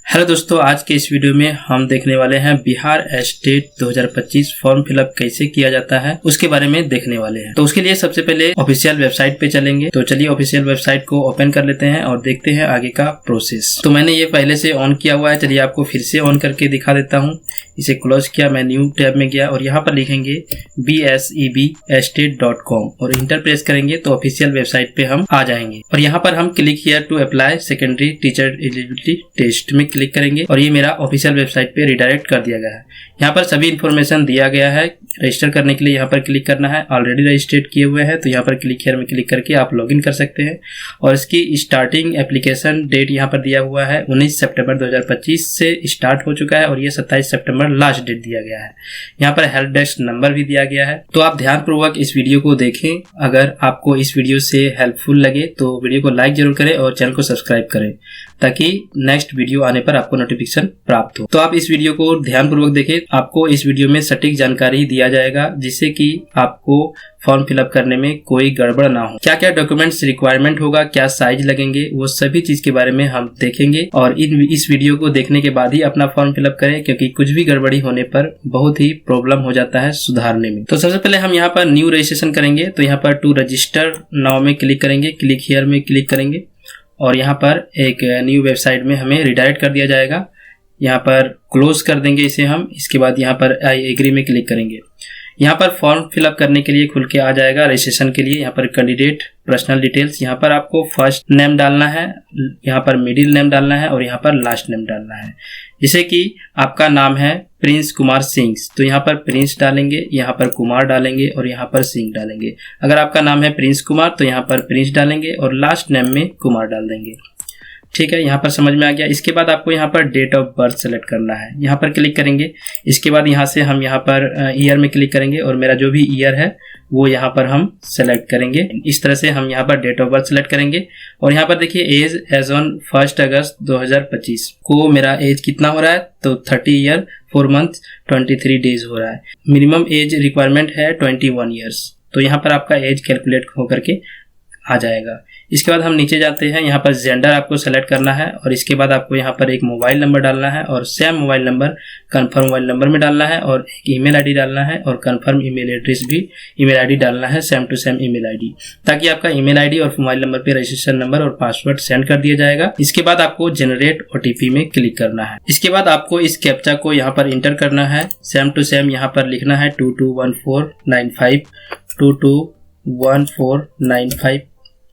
Hello दोस्तों, आज के इस वीडियो में हम देखने वाले हैं बिहार स्टेट 2025 फॉर्म फिलअप कैसे किया जाता है उसके बारे में देखने वाले हैं। तो उसके लिए सबसे पहले ऑफिशियल वेबसाइट पे चलेंगे। तो चलिए ऑफिशियल वेबसाइट को ओपन कर लेते हैं और देखते हैं आगे का प्रोसेस। तो मैंने ये पहले से ऑन किया हुआ है, चलिए आपको फिर से ऑन करके दिखा देता हूँ। इसे क्लोज किया, मैं न्यू टैब में गया और यहाँ पर लिखेंगे bsebstate.com और इंटर प्रेस करेंगे तो ऑफिशियल वेबसाइट पे हम आ जाएंगे। और यहाँ पर हम click here to apply secondary teacher eligibility test में क्लिक करेंगे और ये मेरा ऑफिशियल वेबसाइट पे रिडायरेक्ट कर दिया गया है। यहाँ पर सभी इन्फॉर्मेशन दिया गया है। रजिस्टर करने के लिए यहाँ पर क्लिक करना है। ऑलरेडी रजिस्टर्ड किए हुए हैं तो यहाँ पर क्लिक हियर में क्लिक करके आप लॉगिन कर सकते हैं। और इसकी स्टार्टिंग एप्लीकेशन डेट यहाँ पर दिया हुआ है 19 सितंबर 2025 से स्टार्ट हो चुका है और ये 27 सितंबर लास्ट डेट दिया गया है। यहाँ पर हेल्प डेस्क नंबर भी दिया गया है। तो आप ध्यानपूर्वक इस वीडियो को देखें। अगर आपको इस वीडियो से हेल्पफुल लगे तो वीडियो को लाइक जरूर करें और चैनल को सब्सक्राइब करें ताकि नेक्स्ट वीडियो आने पर आपको नोटिफिकेशन प्राप्त हो। तो आप इस वीडियो को ध्यानपूर्वक देखें। आपको इस वीडियो में सटीक जानकारी दिया जाएगा जिससे कि आपको फॉर्म फिलअप करने में कोई गड़बड़ ना हो। क्या क्या डॉक्यूमेंट्स रिक्वायरमेंट होगा, क्या साइज लगेंगे, वो सभी चीज के बारे में हम देखेंगे। और इस वीडियो को देखने के बाद ही अपना फॉर्म फिलअप करें क्योंकि कुछ भी गड़बड़ी होने पर बहुत ही प्रॉब्लम हो जाता है सुधारने में। तो सबसे पहले हम यहाँ पर न्यू रजिस्ट्रेशन करेंगे। तो यहाँ पर टू रजिस्टर नाउ में क्लिक करेंगे, क्लिक हियर में क्लिक करेंगे और यहाँ पर एक न्यू वेबसाइट में हमें रिडायरेक्ट कर दिया जाएगा। यहाँ पर क्लोज कर देंगे इसे हम। इसके बाद यहाँ पर आई एग्री में क्लिक करेंगे। यहाँ पर फॉर्म फिलअप करने के लिए खुल के आ जाएगा रजिस्ट्रेशन के लिए। यहाँ पर कैंडिडेट पर्सनल डिटेल्स, यहाँ पर आपको फर्स्ट नेम डालना है, यहाँ पर मिडिल नेम डालना है और यहाँ पर लास्ट नेम डालना है। जैसे कि आपका नाम है प्रिंस कुमार सिंह तो यहाँ पर प्रिंस डालेंगे, यहाँ पर कुमार डालेंगे और यहाँ पर सिंह डालेंगे। अगर आपका नाम है प्रिंस कुमार तो यहाँ पर प्रिंस डालेंगे और लास्ट नेम में कुमार डाल देंगे। ठीक है, यहाँ पर समझ में आ गया। इसके बाद आपको यहाँ पर डेट ऑफ बर्थ सेलेक्ट करना है, यहाँ पर क्लिक करेंगे। इसके बाद यहाँ से हम यहाँ पर ईयर में क्लिक करेंगे और मेरा जो भी ईयर है वो यहाँ पर हम सेलेक्ट करेंगे। इस तरह से हम यहाँ पर डेट ऑफ बर्थ सेलेक्ट करेंगे और यहाँ पर देखिए एज एज ऑन 1 अगस्त 2025 को मेरा एज कितना हो रहा है तो 30 ईयर 4 मंथ 23 डेज हो रहा है। मिनिमम एज रिक्वायरमेंट है 21 ईयर्स। तो यहाँ पर आपका एज कैलकुलेट होकर के आ जाएगा। इसके बाद हम नीचे जाते हैं, यहाँ पर जेंडर आपको सेलेक्ट करना है और इसके बाद आपको यहाँ पर एक मोबाइल नंबर डालना है और same mobile number confirm mobile number में डालना है और एक ईमेल आईडी डालना है और कंफर्म ईमेल एड्रेस भी ईमेल आईडी डालना है, same to same email ID, ताकि आपका ईमेल आईडी और मोबाइल नंबर पे रजिस्ट्रेशन नंबर और पासवर्ड सेंड कर दिया जाएगा। इसके बाद आपको जनरेट ओटीपी में क्लिक करना है। इसके बाद आपको इस कैप्चा को यहाँ पर इंटर करना है, सेम टू सेम यहाँ पर लिखना है 221495 221495।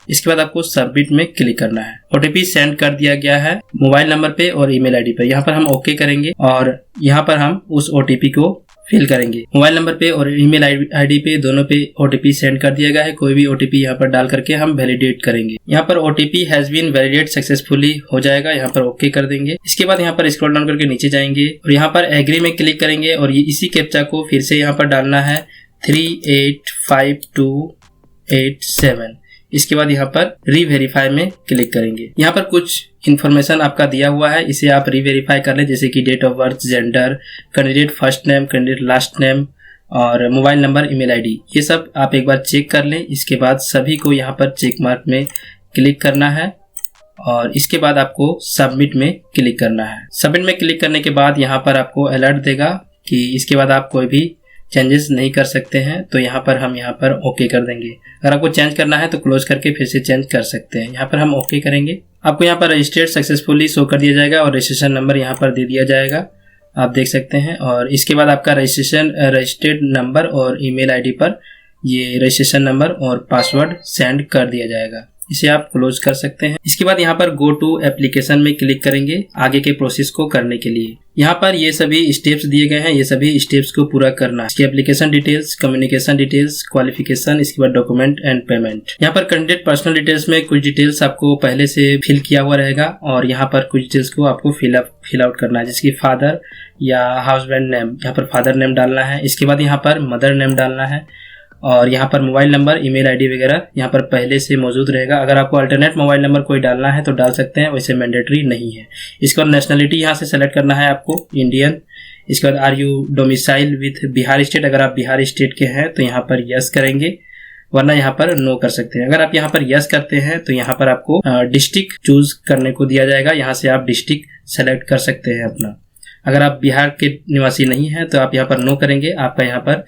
इसके बाद आपको सबमिट में क्लिक करना है। ओटीपी सेंड कर दिया गया है मोबाइल नंबर पे और ईमेल आईडी पे। यहाँ पर हम ओके करेंगे और यहाँ पर हम उस ओटीपी को फिल करेंगे। मोबाइल नंबर पे और ईमेल आईडी पे दोनों पे ओटीपी सेंड कर दिया गया है। कोई भी ओटीपी यहाँ पर डाल करके हम वैलिडेट करेंगे। यहाँ पर OTP has been validate successfully हो जाएगा, यहाँ पर ओके कर देंगे। इसके बाद यहाँ पर स्क्रॉल डाउन करके नीचे जाएंगे और यहाँ पर एग्री में क्लिक करेंगे और इसी कैप्चा को फिर से यहाँ पर डालना है 385287। इसके बाद यहाँ पर रीवेरीफाई में क्लिक करेंगे। यहाँ पर कुछ इन्फॉर्मेशन आपका दिया हुआ है, इसे आप रीवेरीफाई कर लें, जैसे कि date of birth, gender, candidate first name, candidate last name और मोबाइल नंबर, ईमेल आईडी, ये सब आप एक बार चेक कर लें। इसके बाद सभी को यहाँ पर चेक मार्क में क्लिक करना है और इसके बाद आपको सबमिट में क्लिक करना है। सबमिट में क्लिक करने के बाद यहाँ पर आपको अलर्ट देगा कि इसके बाद आप कोई भी चेंजेस नहीं कर सकते हैं। तो यहाँ पर हम यहाँ पर ओके कर देंगे। अगर आपको चेंज करना है तो क्लोज करके फिर से चेंज कर सकते हैं। यहाँ पर हम ओके करेंगे। आपको यहाँ पर रजिस्टर्ड सक्सेसफुली शो कर दिया जाएगा और रजिस्ट्रेशन नंबर यहाँ पर दे दिया जाएगा, आप देख सकते हैं। और इसके बाद आपका रजिस्टर्ड नंबर और ईमेल आईडी पर ये रजिस्ट्रेशन नंबर और पासवर्ड सेंड कर दिया जाएगा। इसे आप क्लोज कर सकते हैं। इसके बाद यहाँ पर गो टू एप्लीकेशन में क्लिक करेंगे आगे के प्रोसेस को करने के लिए। यहाँ पर ये सभी स्टेप्स दिए गए हैं, ये सभी स्टेप्स को पूरा करना है। इसकी application details, communication details, qualification, इसके बाद डॉक्यूमेंट एंड पेमेंट। यहाँ पर कैंडिडेट पर्सनल डिटेल्स में कुछ डिटेल्स आपको पहले से फिल किया हुआ रहेगा और यहाँ पर कुछ डिटेल्स को आपको फिल आउट करना है, जिसकी फादर या हस्बैंड नेम, यहाँ पर फादर नेम डालना है। इसके बाद यहाँ पर मदर नेम डालना है और यहाँ पर मोबाइल नंबर, ईमेल आईडी वगैरह यहाँ पर पहले से मौजूद रहेगा। अगर आपको अल्टरनेट मोबाइल नंबर कोई डालना है तो डाल सकते हैं, वैसे मैंडेटरी नहीं है। इसके बाद नेशनलिटी यहाँ से सेलेक्ट करना है आपको, इंडियन। इसके बाद are you domicile with Bihar state, अगर आप बिहार स्टेट के हैं तो यहाँ पर यस करेंगे वरना यहाँ पर नो कर सकते हैं। अगर आप यहाँ पर यस करते हैं तो यहाँ पर आपको डिस्ट्रिक्ट चूज करने को दिया जाएगा, यहाँ से आप डिस्ट्रिक्ट सेलेक्ट कर सकते हैं अपना। अगर आप बिहार के निवासी नहीं हैं तो आप यहाँ पर नो करेंगे, आपका यहाँ पर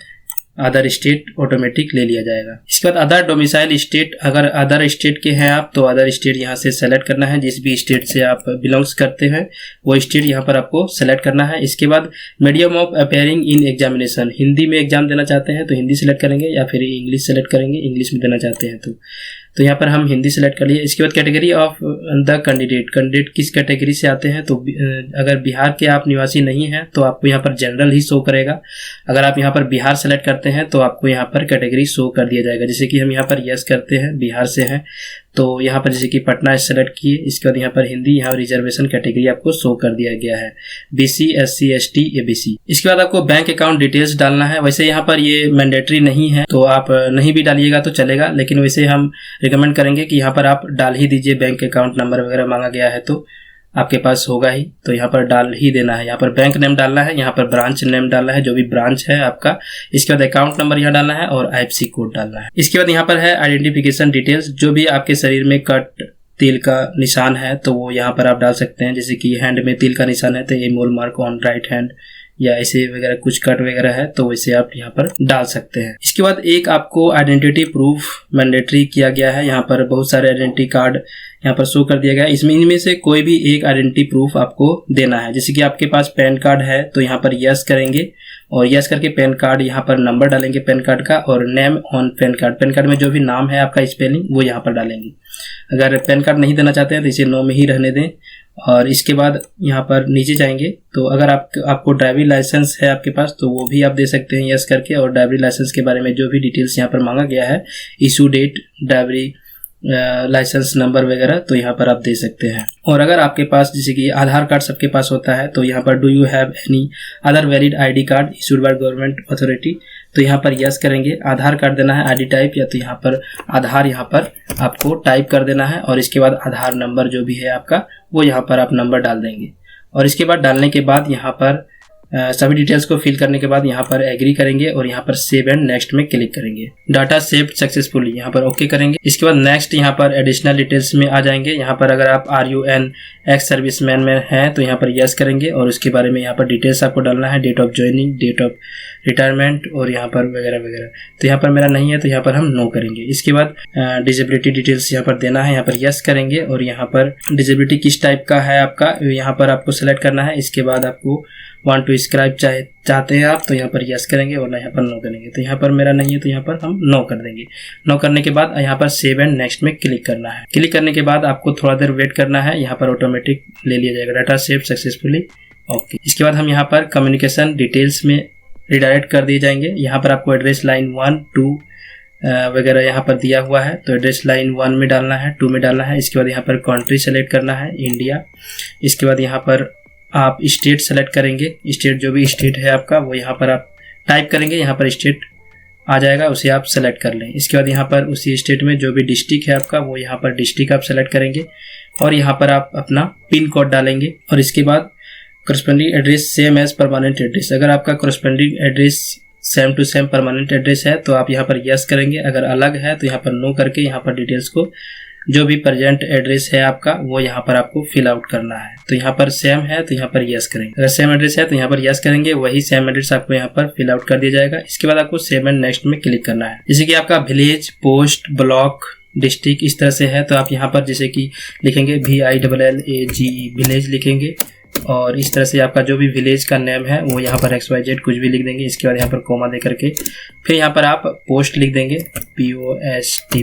अदर स्टेट ऑटोमेटिक ले लिया जाएगा। इसके बाद अदर डोमिसाइल स्टेट, अगर अदर स्टेट के हैं आप तो अदर स्टेट यहाँ से सेलेक्ट करना है। जिस भी स्टेट से आप बिलोंग्स करते हैं वो स्टेट यहाँ पर आपको सेलेक्ट करना है। इसके बाद medium of appearing in examination, Hindi में एग्जाम देना चाहते हैं तो हिंदी सेलेक्ट करेंगे, या फिर इंग्लिश सेलेक्ट करेंगे, इंग्लिश में देना चाहते हैं तो यहाँ पर हम हिंदी सेलेक्ट कर लिए। इसके बाद कैटेगरी ऑफ द कैंडिडेट किस कैटेगरी से आते हैं, तो अगर बिहार के आप निवासी नहीं हैं तो आपको यहाँ पर जनरल ही शो करेगा। अगर आप यहाँ पर बिहार सेलेक्ट करते हैं तो आपको यहाँ पर कैटेगरी शो कर दिया जाएगा। जैसे कि हम यहाँ पर यस करते हैं, बिहार से हैं तो यहाँ पर जैसे कि पटना सेलेक्ट किए, इसके बाद यहाँ पर हिंदी, यहाँ रिजर्वेशन कैटेगरी आपको शो कर दिया गया है, BC SC ST ABC। इसके बाद आपको बैंक अकाउंट डिटेल्स डालना है। वैसे यहाँ पर ये मैंडेटरी नहीं है तो आप नहीं भी डालिएगा तो चलेगा, लेकिन वैसे हम रिकमेंड करेंगे कि यहाँ पर आप डाल ही दीजिए। बैंक अकाउंट नंबर वगैरह मांगा गया है तो आपके पास होगा ही, तो यहाँ पर डाल ही देना है। यहाँ पर बैंक नेम डालना है, यहाँ पर ब्रांच नेम डालना है, जो भी ब्रांच है आपका। इसके बाद अकाउंट नंबर यहाँ डालना है और IFSC कोड डालना है। इसके बाद यहाँ पर है आइडेंटिफिकेशन डिटेल्स, जो भी आपके शरीर में कट तिल का निशान है तो वो यहाँ पर आप डाल सकते हैं। जैसे कि हैंड में तिल का निशान है तो ये मोल मार्क ऑन राइट हैंड, या ऐसे वगैरह कुछ कट वगैरह है तो वैसे आप यहाँ पर डाल सकते हैं। इसके बाद एक आपको आइडेंटिटी प्रूफ मैंडेटरी किया गया है। यहाँ पर बहुत सारे आइडेंटिटी कार्ड यहाँ पर शो कर दिया गया है, इनमें से कोई भी एक आइडेंटिटी प्रूफ आपको देना है। जैसे कि आपके पास पैन कार्ड है तो यहाँ पर यस करेंगे और यस करके पैन कार्ड यहाँ पर नंबर डालेंगे पैन कार्ड का, और नेम ऑन पैन कार्ड में जो भी नाम है आपका स्पेलिंग वो यहाँ पर डालेंगे। अगर पैन कार्ड नहीं देना चाहते हैं तो इसे नो में ही रहने दें। और इसके बाद यहाँ पर नीचे जाएंगे तो अगर आपको ड्राइविंग लाइसेंस है आपके पास तो वो भी आप दे सकते हैं यस करके, और ड्राइविंग लाइसेंस के बारे में जो भी डिटेल्स यहाँ पर मांगा गया है, issue date, driving licence number वगैरह, तो यहाँ पर आप दे सकते हैं। और अगर आपके पास जैसे कि आधार कार्ड सबके पास होता है तो यहाँ पर do you have any other valid ID card issued by government authority, तो यहाँ पर यस करेंगे। आधार कार्ड देना है ID टाइप, या तो यहाँ पर आधार यहाँ पर आपको टाइप कर देना है, और इसके बाद आधार नंबर जो भी है आपका वो यहाँ पर आप नंबर डाल देंगे। और इसके बाद डालने के बाद यहाँ पर सभी डिटेल्स को फिल करने के बाद यहाँ पर एग्री करेंगे और यहाँ पर सेव एंड नेक्स्ट में क्लिक करेंगे। डाटा सेव्ड सक्सेसफुली, यहाँ पर ओके करेंगे। इसके बाद नेक्स्ट यहाँ पर एडिशनल डिटेल्स में आ जाएंगे। यहाँ पर अगर आप RUN एक्स सर्विसमैन में हैं तो यहाँ पर यस करेंगे, और उसके बारे में यहाँ पर डिटेल्स आपको डालना है, date of joining, date of retirement और यहाँ पर वगैरह वगैरह। तो यहाँ पर मेरा नहीं है तो यहाँ पर हम नो करेंगे। इसके बाद डिसेबिलिटी डिटेल्स यहाँ पर देना है, यहाँ पर यस करेंगे, और यहाँ पर डिसेबिलिटी किस टाइप का है आपका यहाँ पर आपको सेलेक्ट करना है। इसके बाद आपको वांट टू स्क्राइब चाहते हैं आप तो यहाँ पर यस करेंगे, और यहाँ पर नो करेंगे। तो यहाँ पर मेरा नहीं है तो यहाँ पर हम नो कर देंगे। नो करने के बाद यहाँ पर सेव एंड नेक्स्ट में क्लिक करना है। क्लिक करने के बाद आपको थोड़ा देर वेट करना है, यहाँ पर ऑटोमेटिक ले लिया जाएगा। Data save successfully, okay. इसके बाद हम यहाँ पर कम्युनिकेशन डिटेल्स में रिडायरेक्ट कर दिए जाएंगे। यहाँ पर आपको एड्रेस लाइन 1, 2 वगैरह यहाँ पर दिया हुआ है, तो एड्रेस लाइन 1 में डालना है, 2 में डालना है। इसके बाद यहाँ पर कंट्री सेलेक्ट करना है, इंडिया। इसके बाद यहाँ पर आप स्टेट सेलेक्ट करेंगे, स्टेट जो भी स्टेट है आपका वो यहाँ पर आप टाइप करेंगे, यहाँ पर स्टेट आ जाएगा, उसे आप सेलेक्ट कर लें। इसके बाद यहाँ पर उसी स्टेट में जो भी डिस्ट्रिक्ट है आपका वो यहाँ पर डिस्ट्रिक्ट आप सेलेक्ट करेंगे, और यहाँ पर आप अपना पिन कोड डालेंगे। और इसके बाद corresponding address same as permanent address, अगर आपका corresponding address same to same permanent address है तो आप यहाँ पर यस करेंगे। अगर अलग है तो यहाँ पर नो करके यहाँ पर डिटेल्स को जो भी प्रेजेंट एड्रेस है आपका वो यहाँ पर आपको फिल आउट करना है। तो यहाँ पर सेम है तो यहाँ पर यस करेंगे, अगर सेम एड्रेस है तो यहाँ पर यस करेंगे, वही सेम एड्रेस आपको यहाँ पर फिल आउट कर दिया जाएगा। इसके बाद आपको सेव एंड नेक्स्ट में क्लिक करना है। जैसे कि आपका विलेज, पोस्ट, ब्लॉक, डिस्ट्रिक्ट इस तरह से है तो आप यहाँ पर जैसे कि लिखेंगे VILLAGE विलेज लिखेंगे, और इस तरह से आपका जो भी विलेज का नेम है वो यहाँ पर XYZ कुछ भी लिख देंगे। इसके बाद यहाँ पर कोमा दे करके फिर यहाँ पर आप पोस्ट लिख देंगे, POST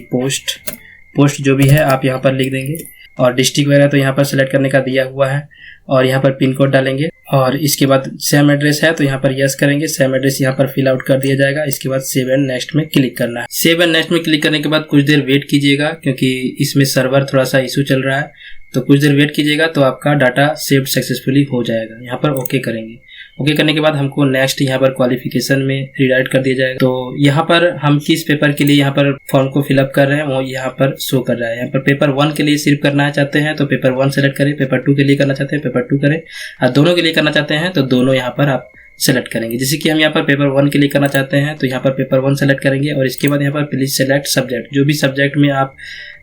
पोस्ट जो भी है आप यहाँ पर लिख देंगे। और डिस्ट्रिक्ट वगैरह तो यहाँ पर सेलेक्ट करने का दिया हुआ है, और यहाँ पर पिन कोड डालेंगे। और इसके बाद सेम एड्रेस है तो यहाँ पर यस करेंगे, सेम एड्रेस यहाँ पर फिल आउट कर दिया जाएगा। इसके बाद सेव एंड नेक्स्ट में क्लिक करना है। सेव एंड नेक्स्ट में क्लिक करने के बाद कुछ देर वेट कीजिएगा, क्योंकि इसमें सर्वर थोड़ा सा इशू चल रहा है, तो कुछ देर वेट कीजिएगा तो आपका डाटा सेव सक्सेसफुली हो जाएगा। यहाँ पर ओके करेंगे। ओके करने के बाद हमको नेक्स्ट यहाँ पर क्वालिफिकेशन में रिडायरेक्ट कर दिया जाएगा। तो यहाँ पर हम किस पेपर के लिए यहाँ पर फॉर्म को फिलअप कर रहे हैं वो यहाँ पर शो कर रहा है। यहाँ पर पेपर 1 के लिए सिर्फ करना चाहते हैं तो पेपर 1 सेलेक्ट करें, पेपर 2 के लिए करना चाहते हैं पेपर 2 करें, और दोनों के लिए करना चाहते हैं तो दोनों यहाँ पर आप सेलेक्ट करेंगे। जैसे कि हम यहाँ पर पेपर 1 के लिए करना चाहते हैं तो यहाँ पर पेपर 1 सेलेक्ट करेंगे और इसके बाद यहाँ पर प्लीज सेलेक्ट सब्जेक्ट, जो भी सब्जेक्ट में आप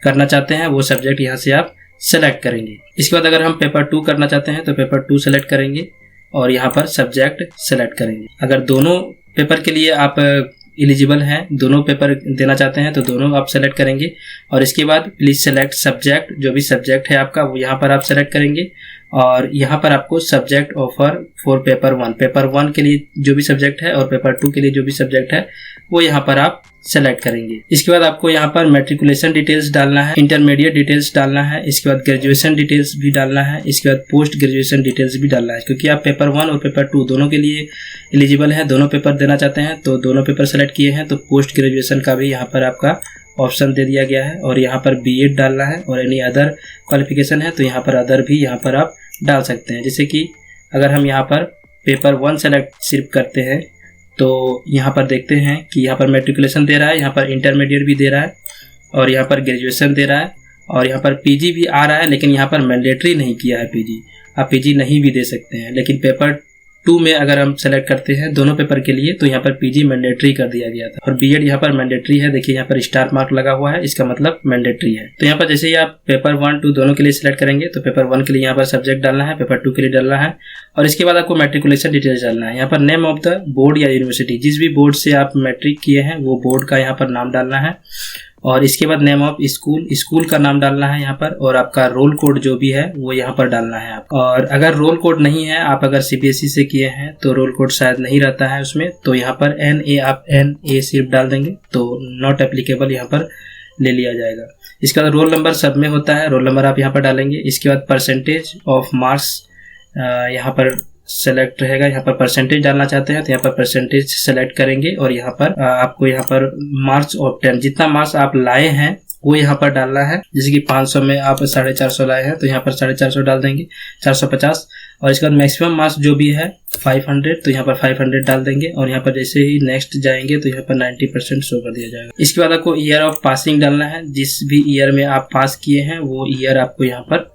करना चाहते हैं वो सब्जेक्ट यहाँ से आप सेलेक्ट करेंगे। इसके बाद अगर हम पेपर 2 करना चाहते हैं तो पेपर 2 सेलेक्ट करेंगे और यहाँ पर सब्जेक्ट सेलेक्ट करेंगे। अगर दोनों पेपर के लिए आप एलिजिबल हैं, दोनों पेपर देना चाहते हैं तो दोनों आप सेलेक्ट करेंगे और इसके बाद प्लीज सेलेक्ट सब्जेक्ट, जो भी सब्जेक्ट है आपका वो यहाँ पर आप सेलेक्ट करेंगे और यहाँ पर आपको subject offer for paper 1, paper 1 के लिए जो भी सब्जेक्ट है और पेपर 2 के लिए जो भी सब्जेक्ट है वो यहाँ पर आप सेलेक्ट करेंगे। इसके बाद आपको यहाँ पर मैट्रिकुलेशन डिटेल्स डालना है, इंटरमीडिएट डिटेल्स डालना है, इसके बाद ग्रेजुएशन डिटेल्स भी डालना है, इसके बाद पोस्ट ग्रेजुएशन डिटेल्स भी डालना है। क्योंकि आप पेपर 1 और पेपर 2 दोनों के लिए एलिजिबल हैं, दोनों पेपर देना चाहते हैं तो दोनों पेपर सेलेक्ट किए हैं तो पोस्ट ग्रेजुएशन का भी यहाँ पर आपका ऑप्शन दे दिया गया है और यहाँ पर बीएड डालना है और एनी अदर क्वालिफिकेशन है तो यहाँ पर अदर भी यहाँ पर आप डाल सकते हैं। जैसे कि अगर हम यहाँ पर पेपर 1 सेलेक्ट सिर्फ करते हैं तो यहाँ पर देखते हैं कि यहाँ पर मैट्रिकुलेशन दे रहा है, यहाँ पर इंटरमीडिएट भी दे रहा है और यहाँ पर ग्रेजुएशन दे रहा है और यहाँ पर पीजी भी आ रहा है, लेकिन यहाँ पर मैंडेटरी नहीं किया है पीजी, आप पीजी नहीं भी दे सकते हैं। लेकिन पेपर 2 में अगर हम सेलेक्ट करते हैं दोनों पेपर के लिए तो यहाँ पर पीजी मैंडेटरी कर दिया गया था और बीएड यहाँ पर मैंडेटरी है। देखिए यहाँ पर स्टार मार्क लगा हुआ है, इसका मतलब मैंडेटरी है। तो यहाँ पर जैसे ही आप पेपर 1, 2 दोनों के लिए सिलेक्ट करेंगे तो पेपर 1 के लिए यहाँ पर सब्जेक्ट डालना है, पेपर 2 के लिए डालना है और इसके बाद आपको मैट्रिकुलेशन डिटेल्स डालना है। यहाँ पर नेम ऑफ द बोर्ड या यूनिवर्सिटी, जिस भी बोर्ड से आप मैट्रिक किए हैं वो बोर्ड का यहाँ पर नाम डालना है और इसके बाद नेम ऑफ स्कूल, स्कूल का नाम डालना है यहाँ पर और आपका रोल कोड जो भी है वो यहाँ पर डालना है आप। और अगर रोल कोड नहीं है, आप अगर सीबीएसई से किए हैं तो रोल कोड शायद नहीं रहता है उसमें, तो यहाँ पर NA आप NA सिर्फ डाल देंगे तो नॉट एप्लीकेबल यहाँ पर ले लिया जाएगा। इसके बाद रोल नंबर सब में होता है, रोल नंबर आप यहाँ पर डालेंगे। इसके बाद परसेंटेज ऑफ मार्क्स यहाँ पर सेलेक्ट रहेगा, यहाँ पर परसेंटेज डालना चाहते हैं तो यहाँ पर परसेंटेज सेलेक्ट करेंगे और यहाँ पर आपको यहाँ पर मार्क्स ऑफ 10, जितना मार्क्स आप लाए हैं वो यहाँ पर डालना है। जैसे कि 500 में आप 450 लाए हैं तो यहाँ पर 450 डाल देंगे, 450 और इसके बाद मैक्सिमम मार्क्स जो भी है 500 तो यहाँ पर 500 डाल देंगे और यहाँ पर जैसे ही नेक्स्ट जाएंगे तो यहाँ पर 90% शो कर दिया जाएगा। इसके बाद आपको ईयर ऑफ पासिंग डालना है, जिस भी ईयर में आप पास किए हैं वो ईयर आपको यहाँ पर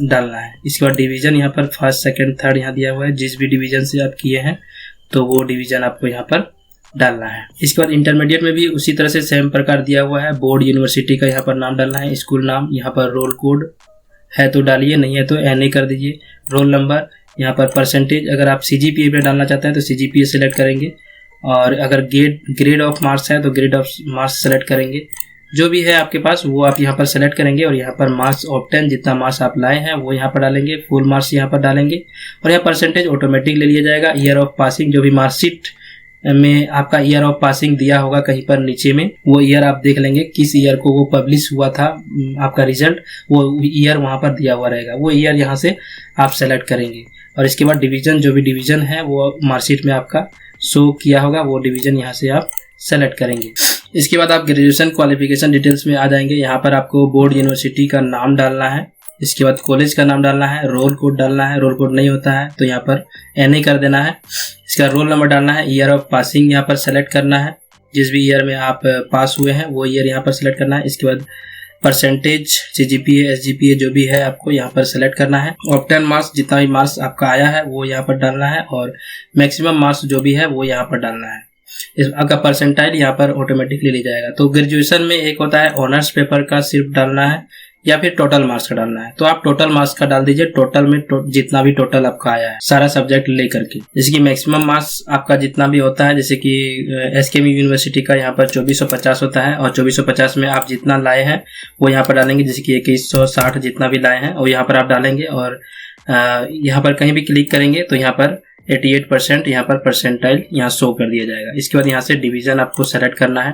डालना है। इसके बाद डिवीजन यहाँ पर 1st, 2nd, 3rd यहाँ दिया हुआ है, जिस भी डिवीजन से आप किए हैं तो वो डिवीजन आपको यहाँ पर डालना है। इसके बाद इंटरमीडिएट में भी उसी तरह से सेम प्रकार दिया हुआ है, बोर्ड यूनिवर्सिटी का यहाँ पर नाम डालना है, स्कूल नाम, यहाँ पर रोल कोड है तो डालिए, नहीं है तो NA कर दीजिए। रोल नंबर, यहाँ पर परसेंटेज, अगर आप CGPA में डालना चाहते हैं तो CGPA सेलेक्ट करेंगे और अगर ग्रेड ऑफ मार्क्स है तो ग्रेड ऑफ मार्क्स सेलेक्ट करेंगे। जो भी है आपके पास वो आप यहाँ पर सेलेक्ट करेंगे और यहाँ पर मार्क्स ऑफ 10, जितना मार्क्स आप लाए हैं वो यहाँ पर डालेंगे, फुल मार्क्स यहाँ पर डालेंगे और यहाँ परसेंटेज ऑटोमेटिक ले लिया जाएगा। ईयर ऑफ पासिंग, जो भी मार्कशीट में आपका ईयर ऑफ पासिंग दिया होगा कहीं पर नीचे में, वो ईयर आप देख लेंगे किस ईयर को वो पब्लिश हुआ था आपका रिजल्ट, वो ईयर वहाँ पर दिया हुआ रहेगा, वो ईयर यहाँ से आप सेलेक्ट करेंगे। और इसके बाद डिवीजन, जो भी डिवीजन है वो मार्कशीट में आपका शो किया होगा वो डिवीजन यहाँ से आप सेलेक्ट करेंगे। इसके बाद आप ग्रेजुएशन क्वालिफिकेशन डिटेल्स में आ जाएंगे। यहाँ पर आपको बोर्ड यूनिवर्सिटी का नाम डालना है, इसके बाद कॉलेज का नाम डालना है, रोल कोड डालना है, रोल कोड नहीं होता है तो यहाँ पर NA कर देना है। इसका रोल नंबर डालना है, ईयर ऑफ पासिंग यहाँ पर सेलेक्ट करना है, जिस भी ईयर में आप पास हुए हैं वो ईयर यहाँ पर सेलेक्ट करना है। इसके बाद परसेंटेज, CGPA, SGPA जो भी है आपको यहाँ पर सेलेक्ट करना है। ऑफ 10 मार्क्स, जितना भी मार्क्स आपका आया है वो यहाँ पर डालना है और मैक्सिमम मार्क्स जो भी है वो यहाँ पर डालना है। आपका परसेंटाइल यहाँ पर ऑटोमेटिकली ले जाएगा। तो ग्रेजुएशन में एक होता है ऑनर्स पेपर का सिर्फ डालना है या फिर टोटल मार्क्स का डालना है, तो आप टोटल मार्क्स का डाल दीजिए, टोटल में जितना भी टोटल आपका आया है सारा सब्जेक्ट लेकर के। जैसे कि मैक्सिमम मार्क्स आपका जितना भी होता है, जैसे कि SKM यूनिवर्सिटी का यहाँ पर 2450 होता है और 2450 में आप जितना लाए हैं वो यहाँ पर डालेंगे, जैसे कि 2160 जितना भी लाए हैं वो यहाँ पर आप डालेंगे और यहाँ पर कहीं भी क्लिक करेंगे तो यहाँ पर 88% यहाँ पर परसेंटाइल यहाँ शो कर दिया जाएगा। इसके बाद यहाँ से डिवीजन आपको सेलेक्ट करना है।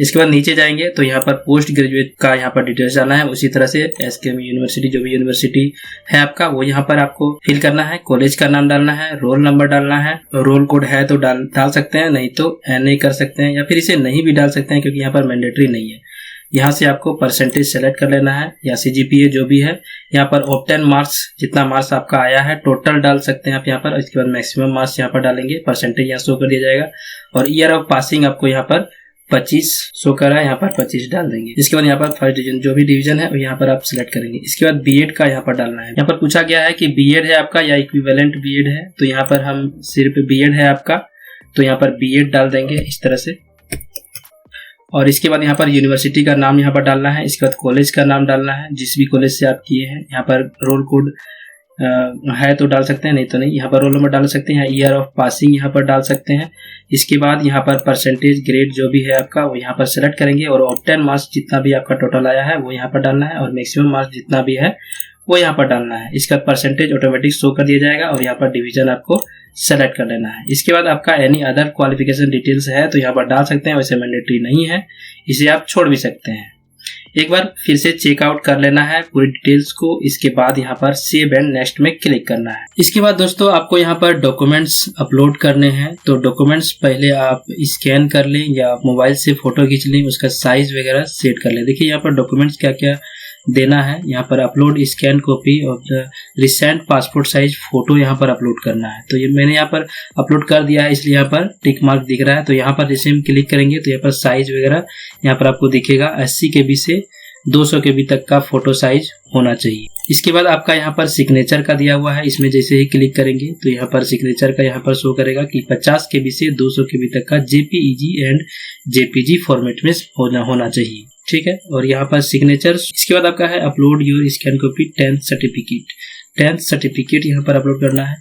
इसके बाद नीचे जाएंगे तो यहाँ पर पोस्ट ग्रेजुएट का यहाँ पर डिटेल्स डालना है। उसी तरह से SKM यूनिवर्सिटी, जो भी यूनिवर्सिटी है आपका वो यहाँ पर आपको फिल करना है। कॉलेज का नाम डालना है, रोल नंबर डालना है, रोल कोड है तो डाल सकते हैं, नहीं तो NA कर सकते हैं या फिर इसे नहीं भी डाल सकते हैं क्योंकि यहाँ पर मैंडेटरी नहीं है। यहाँ से आपको परसेंटेज सेलेक्ट कर लेना है या CGPA जो भी है। यहाँ पर ऑफ 10 मार्क्स, जितना मार्क्स आपका आया है टोटल डाल सकते हैं आप यहाँ पर। इसके बाद मैक्सिमम मार्क्स यहाँ पर डालेंगे, परसेंटेज यहाँ शो कर दिया जाएगा और ईयर ऑफ पासिंग आपको यहाँ पर 25 शो कर रहा है, यहाँ पर 25 डाल देंगे। इसके बाद यहाँ पर फर्स्ट डिवीजन जो भी डिवीजन है यहाँ पर आप सिलेक्ट करेंगे। इसके बाद बीएड का यहाँ पर डालना है। यहाँ पर पूछा गया है कि बीएड है आपका या इक्विवेलेंट बीएड है, तो यहाँ पर हम सिर्फ बीएड है आपका, तो यहाँ पर बीएड डाल देंगे इस तरह से। और इसके बाद यहाँ पर यूनिवर्सिटी का नाम यहाँ पर डालना है। इसके बाद कॉलेज का नाम डालना है, जिस भी कॉलेज से आप किए हैं। यहाँ पर रोल कोड है तो डाल सकते हैं, नहीं तो नहीं। यहाँ पर रोल नंबर डाल सकते हैं, ईयर ऑफ पासिंग यहाँ पर डाल सकते हैं। इसके बाद यहाँ पर परसेंटेज ग्रेड जो भी है आपका वो यहाँ पर सेलेक्ट करेंगे और ऑब्टेन मार्क्स जितना भी आपका टोटल आया है वो यहाँ पर डालना है और मैक्सिमम मार्क्स जितना भी है वो यहाँ पर डालना है। इसका परसेंटेज ऑटोमेटिक शो कर दिया जाएगा और यहाँ पर डिवीजन आपको सेलेक्ट कर लेना है। इसके बाद आपका एनी अदर क्वालिफिकेशन डिटेल्स है तो यहाँ पर डाल सकते हैं, वैसे मैंडेटरी नहीं है, इसे आप छोड़ भी सकते हैं। एक बार फिर से चेकआउट कर लेना है पूरी डिटेल्स को। इसके बाद यहाँ पर सेव एंड नेक्स्ट में क्लिक करना है। इसके बाद दोस्तों आपको यहाँ पर डॉक्यूमेंट्स अपलोड करने हैं, तो डॉक्यूमेंट्स पहले आप स्कैन कर लें या मोबाइल से फोटो खींच लें, उसका साइज वगैरह सेट कर लें। देखिए यहाँ पर डॉक्यूमेंट्स क्या क्या देना है। यहाँ पर upload scan copy of the recent passport size photo यहाँ पर अपलोड करना है। तो ये मैंने यहाँ पर अपलोड कर दिया है, इसलिए यहाँ पर टिक मार्क दिख रहा है। तो यहाँ पर जैसे हम क्लिक करेंगे तो यहाँ पर साइज वगैरह यहाँ पर आपको दिखेगा 80 KB से 200 KB तक का फोटो साइज होना चाहिए। इसके बाद आपका यहाँ पर सिग्नेचर का दिया हुआ है, इसमें जैसे ही क्लिक करेंगे तो यहाँ पर सिग्नेचर का यहाँ पर शो करेगा कि 50 KB से 200 KB तक का JPEG एंड JPG फॉर्मेट में होना चाहिए, ठीक है। और यहाँ पर सिग्नेचर। इसके बाद आपका है upload your scan copy 10th certificate. 10th certificate यहाँ पर अपलोड करना है।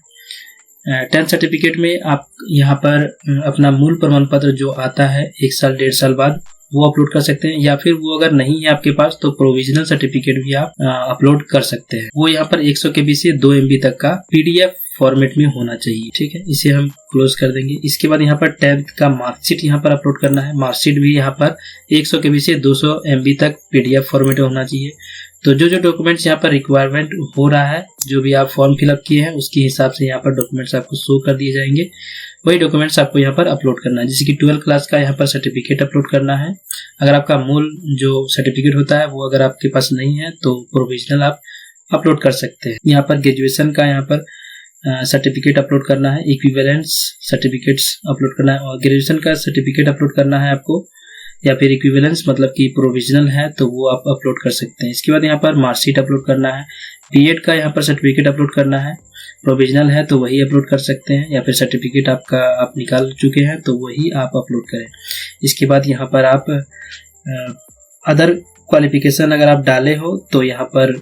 10th सर्टिफिकेट में आप यहाँ पर अपना मूल प्रमाण पत्र जो आता है 1 साल 1.5 साल बाद वो अपलोड कर सकते हैं, या फिर वो अगर नहीं है आपके पास तो प्रोविजनल सर्टिफिकेट भी आप अपलोड कर सकते हैं। वो यहाँ पर 100 KB से 2 MB तक का PDF फॉर्मेट में होना चाहिए, ठीक है। इसे हम क्लोज कर देंगे। इसके बाद यहाँ पर 10th का मार्कशीट यहाँ पर अपलोड करना है। मार्कशीट भी यहाँ पर 100 KB से 200 MB तक PDF फॉर्मेट होना चाहिए। तो जो डॉक्यूमेंट्स यहाँ पर रिक्वायरमेंट हो रहा है, जो भी आप फॉर्म फिलअप किए हैं उसके हिसाब से यहाँ पर डॉक्यूमेंट्स आपको शो कर दिए जाएंगे। वही डॉक्यूमेंट्स आपको यहाँ पर अपलोड करना है, जैसे कि 12th क्लास का यहाँ पर सर्टिफिकेट अपलोड करना है। अगर आपका मूल जो सर्टिफिकेट होता है वो अगर आपके पास नहीं है तो प्रोविजनल आप अपलोड कर सकते हैं। यहाँ पर ग्रेजुएशन का यहाँ पर सर्टिफिकेट अपलोड करना है, इक्विवेलेंस सर्टिफिकेट्स अपलोड करना है। और ग्रेजुएशन का सर्टिफिकेट अपलोड करना है आपको, या फिर इक्विवेलेंस मतलब कि प्रोविजनल है तो वो आप अपलोड कर सकते हैं। इसके बाद यहाँ पर मार्कशीट अपलोड करना है। बीएड का यहाँ पर सर्टिफिकेट अपलोड करना है, प्रोविजनल है तो वही अपलोड कर सकते हैं, या फिर सर्टिफिकेट आपका आप निकाल चुके हैं तो वही आप अपलोड करें। इसके बाद यहाँ पर आप अदर क्वालिफिकेशन अगर आप डाले हो तो यहाँ पर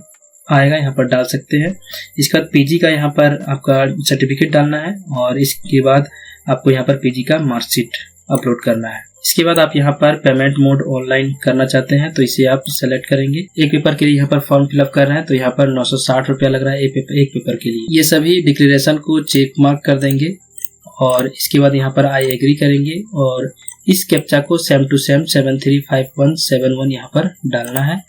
आएगा, यहाँ पर डाल सकते हैं। इसके बाद पीजी का यहाँ पर आपका सर्टिफिकेट डालना है और इसके बाद आपको यहाँ पर पीजी का मार्कशीट अपलोड करना है। इसके बाद आप यहाँ पर पेमेंट मोड ऑनलाइन करना चाहते हैं तो इसे आप सेलेक्ट करेंगे। एक पेपर के लिए यहाँ पर फॉर्म फिलअप कर रहे हैं तो यहाँ पर 960 रुपया लग रहा है एक पेपर के लिए। ये सभी डिक्लेरेशन को चेक मार्क कर देंगे और इसके बाद यहाँ पर आई एग्री करेंगे और इस कैप्चा को सेम टू सेम 735171 यहाँ पर डालना है।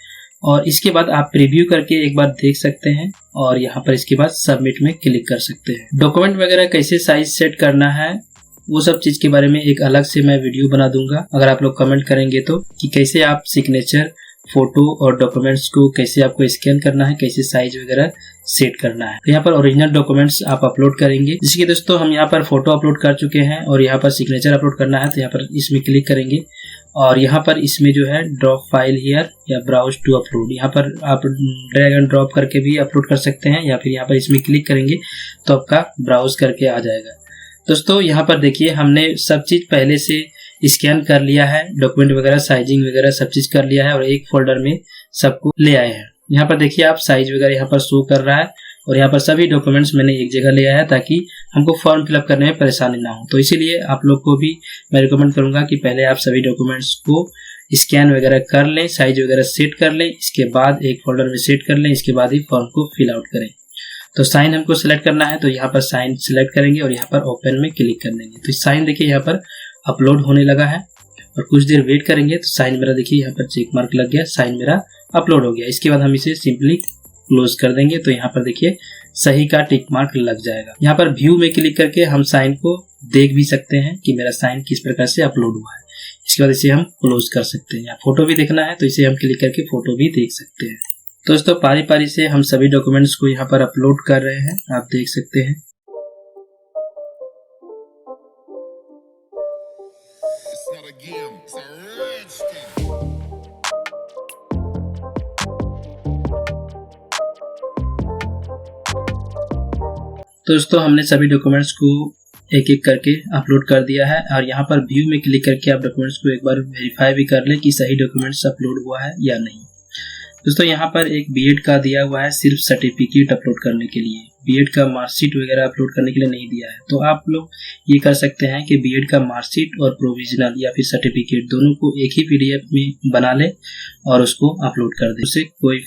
और इसके बाद आप प्रीव्यू करके एक बार देख सकते हैं और यहाँ पर इसके बाद सबमिट में क्लिक कर सकते हैं। डॉक्यूमेंट वगैरह कैसे साइज सेट करना है वो सब चीज के बारे में एक अलग से मैं वीडियो बना दूंगा, अगर आप लोग कमेंट करेंगे तो, कि कैसे आप सिग्नेचर, फोटो और डॉक्यूमेंट्स को कैसे आपको स्कैन करना है, कैसे साइज वगैरह सेट करना है। तो यहाँ पर ओरिजिनल डॉक्यूमेंट्स आप अपलोड करेंगे। जैसे कि दोस्तों हम यहाँ पर फोटो अपलोड कर चुके हैं और यहाँ पर सिग्नेचर अपलोड करना है तो यहाँ पर इसमें क्लिक करेंगे और यहाँ पर इसमें जो है ड्रॉप फाइल हियर या ब्राउज टू अपलोड, यहाँ पर आप ड्रैग एंड ड्रॉप करके भी अपलोड कर सकते हैं, या फिर यहाँ पर इसमें क्लिक करेंगे तो आपका ब्राउज करके आ जाएगा। दोस्तों यहाँ पर देखिए हमने सब चीज पहले से स्कैन कर लिया है, डॉक्यूमेंट वगैरह साइजिंग वगैरह सब चीज कर लिया है और एक फोल्डर में सबको ले आए हैं। यहाँ पर देखिए आप साइज वगैरह यहाँ पर शो कर रहा है और यहाँ पर सभी डॉक्यूमेंट्स मैंने एक जगह ले आया ताकि हमको फॉर्म फिलअप करने में परेशानी ना हो। तो इसीलिए आप लोग को भी मैं रिकमेंड करूंगा कि पहले आप सभी डॉक्यूमेंट्स को स्कैन वगैरह कर लें, साइज वगैरह सेट कर लें, इसके बाद एक फोल्डर में सेट कर लें, इसके बाद ही फॉर्म को फिल आउट करें। तो साइन हमको सिलेक्ट करना है तो यहाँ पर साइन सिलेक्ट करेंगे और यहाँ पर ओपन में क्लिक कर देंगे। तो साइन देखिए यहाँ पर अपलोड होने लगा है और कुछ देर वेट करेंगे तो साइन मेरा देखिए यहाँ पर चेक मार्क लग गया, साइन मेरा अपलोड हो गया। इसके बाद हम इसे सिंपली क्लोज कर देंगे तो यहाँ पर देखिए सही का टिक मार्क लग जाएगा। यहाँ पर व्यू में क्लिक करके हम साइन को देख भी सकते हैं कि मेरा साइन किस प्रकार से अपलोड हुआ है। इसके बाद इसे हम क्लोज कर सकते हैं। या फोटो भी देखना है तो इसे हम क्लिक करके फोटो भी देख सकते हैं। दोस्तों पारी पारी से हम सभी डॉक्यूमेंट्स को यहाँ पर अपलोड कर रहे हैं, आप देख सकते हैं। It's not a game, it's a तो दोस्तों हमने सभी डॉक्यूमेंट्स को एक एक करके अपलोड कर दिया है और यहाँ पर व्यू में क्लिक करके आप डॉक्यूमेंट्स को एक बार वेरीफाई भी कर लें कि सही डॉक्यूमेंट्स अपलोड हुआ है या नहीं। दोस्तों यहाँ पर एक बीएड का दिया हुआ है सिर्फ सर्टिफिकेट अपलोड करने के लिए, बीएड का मार्कशीट वगैरह अपलोड करने के लिए नहीं दिया है। तो आप लोग ये कर सकते हैं कि बीएड का मार्कशीट और प्रोविजनल या फिर सर्टिफिकेट दोनों को एक ही पीडीएफ में बना ले और उसको अपलोड कर दें, उससे कोई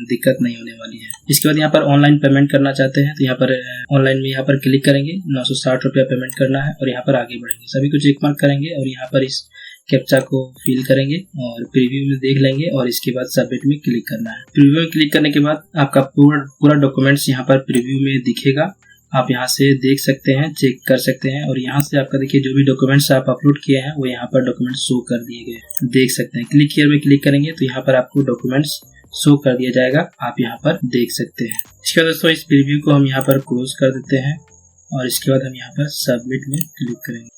दिक्कत नहीं होने वाली है। इसके बाद यहाँ पर ऑनलाइन पेमेंट करना चाहते हैं तो यहाँ पर ऑनलाइन में यहाँ पर क्लिक करेंगे, 960 रुपया पेमेंट करना है और यहाँ पर आगे बढ़ेंगे, सभी को चेक मार्क करेंगे और यहाँ पर इस कैप्चा को फिल करेंगे और प्रीव्यू में देख लेंगे और इसके बाद सबमिट में क्लिक करना है। प्रीव्यू में क्लिक करने के बाद आपका पूरा डॉक्यूमेंट्स यहाँ पर प्रीव्यू में दिखेगा, आप यहाँ से देख सकते हैं, चेक कर सकते हैं और यहाँ से आपका देखिए जो भी डॉक्यूमेंट्स आप अपलोड किए हैं वो यहाँ पर डॉक्यूमेंट्स शो कर दिए गए, देख सकते हैं। क्लिक हियर में क्लिक करेंगे तो यहाँ पर आपको डॉक्यूमेंट्स शो कर दिया जाएगा, आप यहाँ पर देख सकते हैं। इसके बाद दोस्तों इस प्रीव्यू को हम यहाँ पर क्लोज कर देते हैं और इसके बाद हम यहाँ पर सबमिट में क्लिक करेंगे।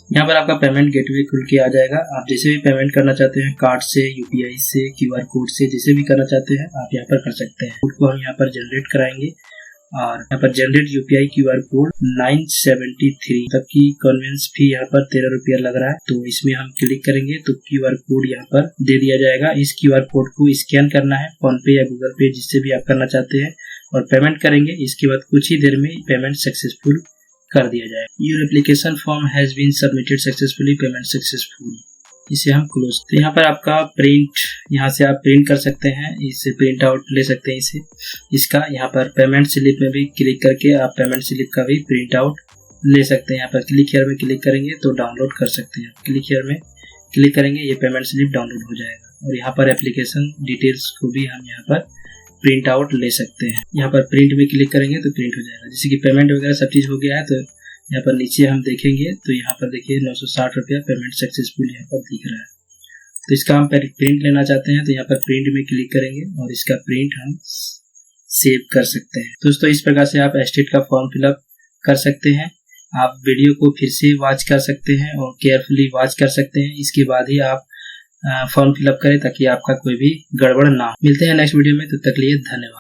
यहाँ पर आपका पेमेंट गेटवे खुल के आ जाएगा, आप जैसे भी पेमेंट करना चाहते हैं, कार्ड से, यूपीआई से, क्यूआर कोड से, जैसे भी करना चाहते हैं आप यहाँ पर कर सकते हैं। कोड को हम यहाँ पर जनरेट कराएंगे और यहाँ पर जनरेट यूपीआई क्यूआर कोड 973 तक की कन्वेंस फी यहाँ पर 13 रुपया लग रहा है, तो इसमें हम क्लिक करेंगे तो क्यूआर कोड यहाँ पर दे दिया जाएगा। इस क्यूआर कोड को स्कैन करना है फोन पे या गूगल पे, जिससे भी आप करना चाहते हैं और पेमेंट करेंगे। इसके बाद कुछ ही देर में पेमेंट सक्सेसफुल कर दिया जाए। Your application form has been submitted successfully, payment successful, इसे हम क्लोज। तो यहाँ पर आपका प्रिंट, यहाँ से आप प्रिंट कर सकते हैं, इसे प्रिंट आउट ले सकते हैं इसे, इसका यहाँ पर पेमेंट स्लिप में भी क्लिक करके आप पेमेंट स्लिप का भी प्रिंट आउट ले सकते हैं। यहाँ पर क्लिक हियर में क्लिक करेंगे तो डाउनलोड कर सकते हैं, क्लिक हियर में क्लिक करेंगे ये पेमेंट स्लिप डाउनलोड हो जाएगा और यहाँ पर एप्लीकेशन डिटेल्स को भी हम यहाँ पर प्रिंट आउट ले सकते हैं। यहाँ पर प्रिंट में क्लिक करेंगे तो प्रिंट हो जाएगा, जैसे कि पेमेंट वगैरह सब चीज हो गया है। तो यहाँ पर नीचे हम देखेंगे तो यहाँ पर देखिए 960 रुपया पेमेंट सक्सेसफुल यहाँ पर दिख रहा है। तो इसका हम प्रिंट लेना चाहते हैं तो यहाँ पर प्रिंट में क्लिक करेंगे और इसका प्रिंट हम सेव कर सकते हैं। दोस्तों इस प्रकार से आप एस्टेट का फॉर्म फिलअप कर सकते हैं। आप वीडियो को फिर से वॉच कर सकते हैं और केयरफुली वॉच कर सकते हैं, इसके बाद ही आप फॉर्म फिलअप करें ताकि आपका कोई भी गड़बड़ ना हो। मिलते हैं नेक्स्ट वीडियो में, तब तक के लिए धन्यवाद।